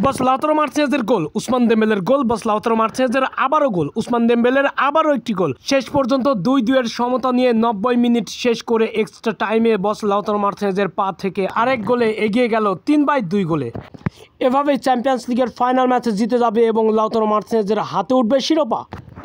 বস Lautaro মার্টিনেজের গোল, উসমান দেম্বেলের গোল, বস Lautaro মার্টিনেজের আবারও গোল, উসমান দেম্বেলের আবারও একটি গোল। শেষ পর্যন্ত 2-2 সমতা নিয়ে 90 মিনিট শেষ করে এক্সট্রা টাইমে বস লাউতারো মার্টিনেজের পা থেকে আরেক গোলে এগিয়ে গেল 3/2 গোলে। এভাবেই চ্যাম্পিয়ন্স লিগের ফাইনাল ম্যাচে জিতে যাবে এবং লাউতারো মার্টিনেজের হাতে উঠবে শিরোপা।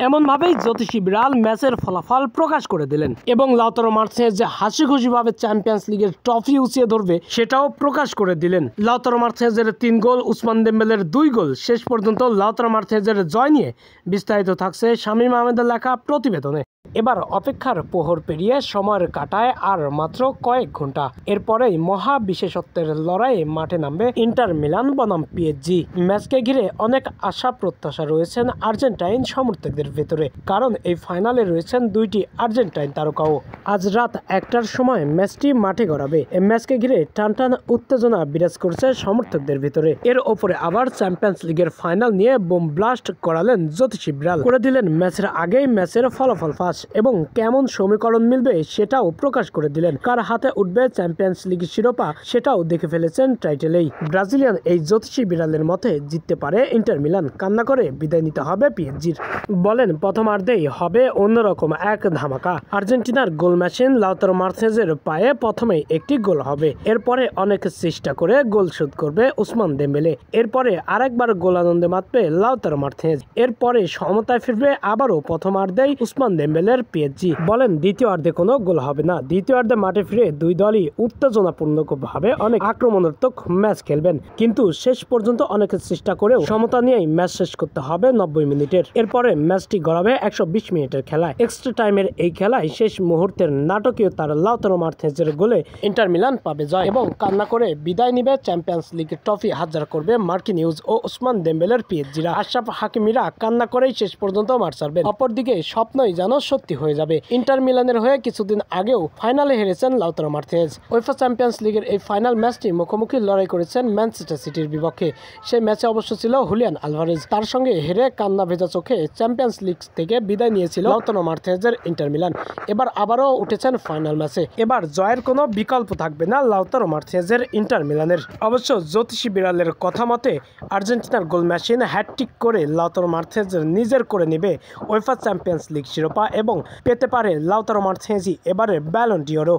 এমনভাবেই জ্যোতিষী বিড়াল ম্যাচের ফলাফল প্রকাশ করে দিলেন এবং লাউতারো মার্টিনেজ যে হাসি খুশিভাবে চ্যাম্পিয়ন্স লিগের ট্রফি উঁচিয়ে ধরবে সেটাও প্রকাশ করে দিলেন। লাউতারো মার্টিনেজের 3 গোল, উসমান দেম্বেলের 2 গোল। শেষ পর্যন্ত লাউতারো মার্টিনেজের জয় নিয়ে বিস্তারিত থাকছে শামীম আহমেদের লেখা প্রতিবেদনে। এবার অপেক্ষার প্রহর পেরিয়ে সময়ের কাটায় আর মাত্র কয়েক ঘন্টা। এরপরেই মহা বিশেষত্বের লড়াইয়ে মাঠে নামবে ইন্টার মিলান বনাম পিএসজি। ম্যাচকে ঘিরে অনেক আশা প্রত্যাশা রয়েছেন আর্জেন্টাইন সমর্থকদের ভেতরে, কারণ এই ফাইনালে রয়েছেন 2টি আর্জেন্টাইন তারকাও। আজ রাত 1টার সময় ম্যাচটি মাঠে গড়াবে। এই ম্যাচকে ঘিরে টানটান উত্তেজনা বিরাজ করছে সমর্থকদের ভিতরে। এর ওপরে আবার চ্যাম্পিয়ন্স লিগের ফাইনাল নিয়ে বোম ব্লাস্ট করালেন জ্যোতিষী বিড়াল। করে দিলেন ম্যাচের আগেই ম্যাচের ফলাফল ফাঁস এবং কেমন সমীকরণ মিলবে সেটাও প্রকাশ করে দিলেন। কার হাতে উঠবে চ্যাম্পিয়ন্স লিগ শিরোপা সেটাও দেখে ফেলেছেন টাইটেলেই। ব্রাজিলিয়ান এই জ্যোতিষী বিড়ালের মতে জিততে পারে ইন্টার মিলান, কান্না করে বিদায় নিতে হবে পিএসজির। বলেন প্রথমার্ধেই হবে অন্যরকম এক ধামাকা। আর্জেন্টিনার গোল মেশিন লাউতারো মার্টিনেজের পায়ে প্রথমেই একটি গোল হবে, এরপরে অনেক চেষ্টা করে গোল শোধ করবে উসমান দেম্বেলে, এরপরে আরেকবার গোল আনন্দে মাতবে লাউতারো মার্টিনেজ, এরপরে সমতায় ফিরবে আবারও প্রথমার্ধেই উসমান দেম্বেলে পিএসজি। বলেন দ্বিতীয়ার্ধে কোনো গোল হবে না। দ্বিতীয়ার্ধে মাঠে ফিরে দুই দলই উত্তেজনাপূর্ণভাবে অনেক আক্রমণাত্মক ম্যাচ খেলবেন, কিন্তু শেষ পর্যন্ত অনেক চেষ্টা করেও সমতা নিয়েই ম্যাচ শেষ করতে হবে 90 মিনিটের। এরপরে ম্যাচটি গড়াবে 120 মিনিটের খেলায়। এক্সট্রা টাইমের এই খেলায় শেষ মুহূর্তের নাটকীয় তার লাউতারো মার্টিনেজের গোলে ইন্টার মিলান পাবে জয় এবং কান্না করে বিদায় নিবে চ্যাম্পিয়ন্স লিগের ট্রফি হাতছাড়া করবে মার্কিনিউজ ও উসমান দেম্বেলের পিএসজিরা। আশরাফ হাকিমিরা কান্না করেই শেষ পর্যন্ত মাঠ ছাড়বেন। অপরদিকে স্বপ্নই যেন সত্যি হয়ে যাবে। ইন্টার মিলানের হয়ে কিছুদিন আগেও ফাইনালে হেরেছেন লাউতারো মার্টিনেজ। উয়েফা চ্যাম্পিয়ন্স লিগের এই ফাইনাল ম্যাচটি মুখোমুখি লড়াই করেছেন ম্যানচেস্টার সিটির বিপক্ষে। সেই ম্যাচে অবশ্য ছিল হুলিয়ান আলভারেজ। তার সঙ্গে হেরে কান্না ভেজা চোখে চ্যাম্পিয়ন্স লিগ থেকে বিদায় নিয়েছিল লাউতারো মার্টিনেজের ইন্টার মিলান। এবার আবারও উঠেছেন ফাইনাল ম্যাচে। এবার জয়ের কোনো বিকল্প থাকবে না লাউতারো মার্টিনেজের ইন্টার মিলানের। অবশ্য জ্যোতিষী বিড়ালের কথা মতে আর্জেন্টিনার গোল মেশিন হ্যাটট্রিক করে লাউতারো মার্টিনেজ নিজের করে নেবে উয়েফা চ্যাম্পিয়ন্স লিগ শিরোপা এবং পেতে পারে লাউতারো মার্টিনেজই এবারে ব্যালন ডি'অরও।